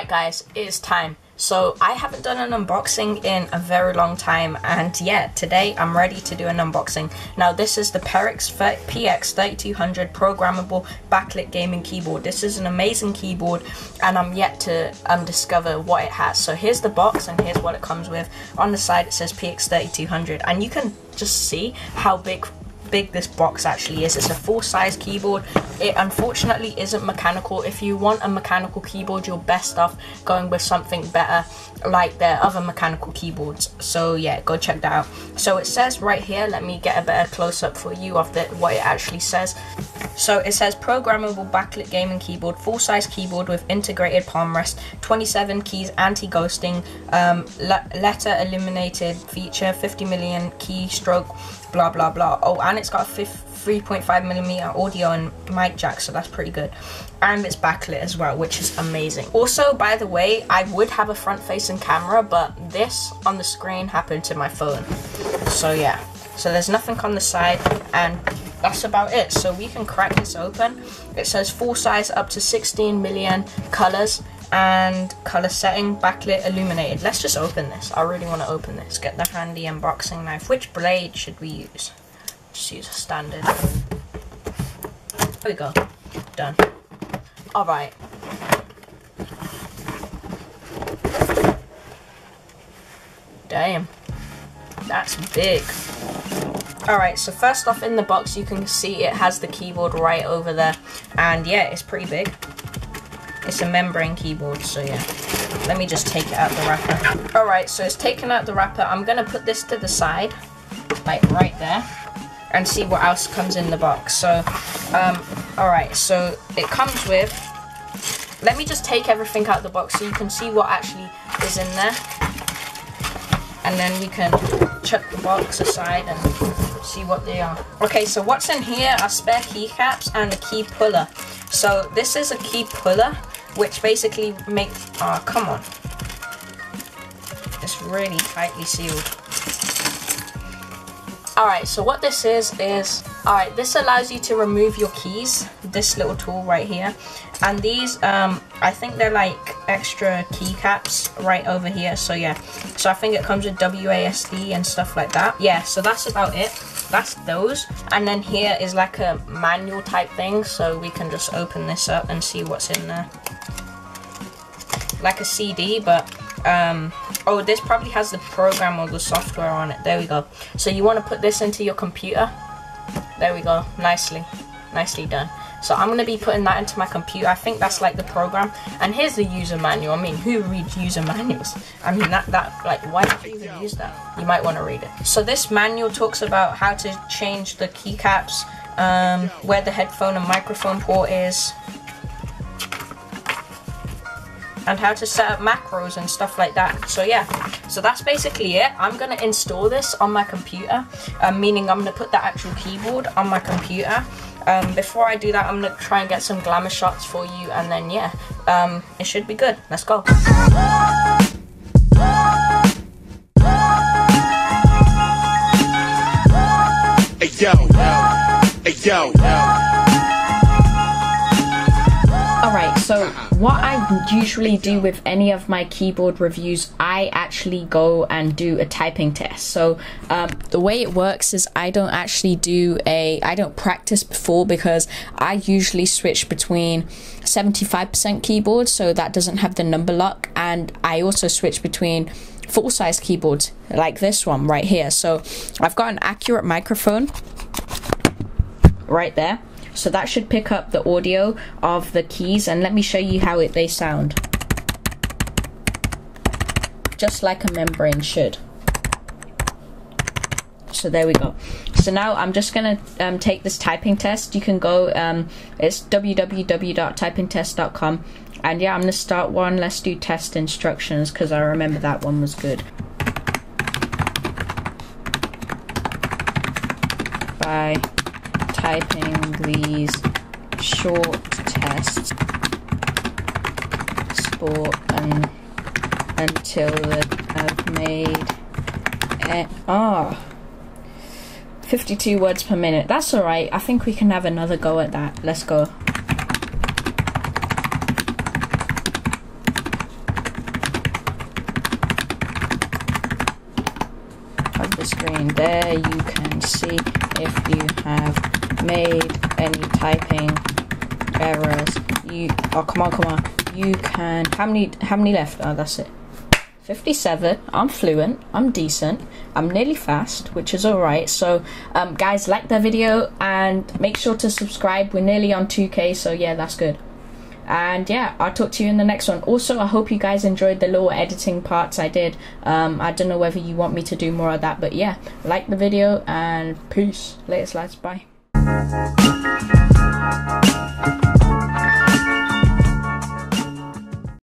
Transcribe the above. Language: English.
Alright guys, it's time. So I haven't done an unboxing in a very long time, and yeah, today I'm ready to do an unboxing. Now this is the Perixx PX-3200 programmable backlit gaming keyboard. This is an amazing keyboard and I'm yet to discover what it has. So here's the box and here's what it comes with. On the side it says PX-3200 and you can just see how big this box actually is. It's a full-size keyboard. It unfortunately isn't mechanical. If you want a mechanical keyboard, you're best off going with something better like their other mechanical keyboards. So yeah, go check that out. So it says right here, let me get a better close-up for you of what it actually says. So it says programmable backlit gaming keyboard, full-size keyboard with integrated palm rest, 27 keys, anti-ghosting, letter eliminated feature, 50 million keystroke, blah blah blah. Oh, and it's got a 3.5mm audio and mic jack, so that's pretty good. And it's backlit as well, which is amazing. Also, by the way, I would have a front-facing camera, but this on the screen happened to my phone. So yeah, so there's nothing on the side, and that's about it. So we can crack this open. It says full size up to 16 million colors and color setting, backlit, illuminated. Let's just open this. I really want to open this. Get the handy unboxing knife. Which blade should we use? Just use a standard. There we go. Done. Alright. Damn. That's big. Alright, so first off in the box you can see it has the keyboard right over there. And yeah, it's pretty big. It's a membrane keyboard, so yeah. Let me just take it out the wrapper. Alright, so it's taken out the wrapper. I'm going to put this to the side, like right there, and see what else comes in the box. So, alright, so it comes with, let me just take everything out of the box so you can see what actually is in there. And then we can chuck the box aside and see what they are. Okay, so what's in here are spare keycaps and a key puller. So this is a key puller, which basically makes, oh come on, it's really tightly sealed. Alright, so what this is, alright, this allows you to remove your keys, this little tool right here. And these, I think they're like extra keycaps right over here, so yeah. So I think it comes with WASD and stuff like that. Yeah, so that's about it. That's those. And then here is like a manual type thing, so we can just open this up and see what's in there. Like a CD, but oh, this probably has the program or the software on it. There we go. So you want to put this into your computer. There we go. Nicely done. So I'm going to be putting that into my computer. I think that's like the program. And here's the user manual. I mean, who reads user manuals? I mean, that like, why would you even use that? You might want to read it. So this manual talks about how to change the keycaps, where the headphone and microphone port is, and how to set up macros and stuff like that. So yeah, so that's basically it. I'm gonna install this on my computer, meaning I'm gonna put the actual keyboard on my computer. Before I do that, I'm gonna try and get some glamour shots for you, and then yeah, it should be good. Let's go. Hey yo, hey yo. Alright, so what I usually do with any of my keyboard reviews, I actually go and do a typing test. So the way it works is I don't practice before, because I usually switch between 75% keyboard, so that doesn't have the number lock, and I also switch between full-size keyboards like this one right here. So I've got an accurate microphone right there. So that should pick up the audio of the keys, and let me show you how they sound. Just like a membrane should. So there we go. So now I'm just gonna take this typing test. You can go, it's www.typingtest.com, and yeah, I'm gonna start one. Let's do test instructions, because I remember that one was good. By typing these short tests, sport and until I've made 52 words per minute. That's alright. I think we can have another go at that. Let's go. screen there, you can see if you have made any typing errors. Oh, come on, you can, how many left? Oh, that's it, 57. I'm fluent, I'm decent, I'm nearly fast, which is alright. So guys, like the video and make sure to subscribe. We're nearly on 2k, so yeah, that's good. And yeah, I'll talk to you in the next one. Also, I hope you guys enjoyed the little editing parts I did. I don't know whether you want me to do more of that, but yeah, like the video and peace. Later, lads, bye.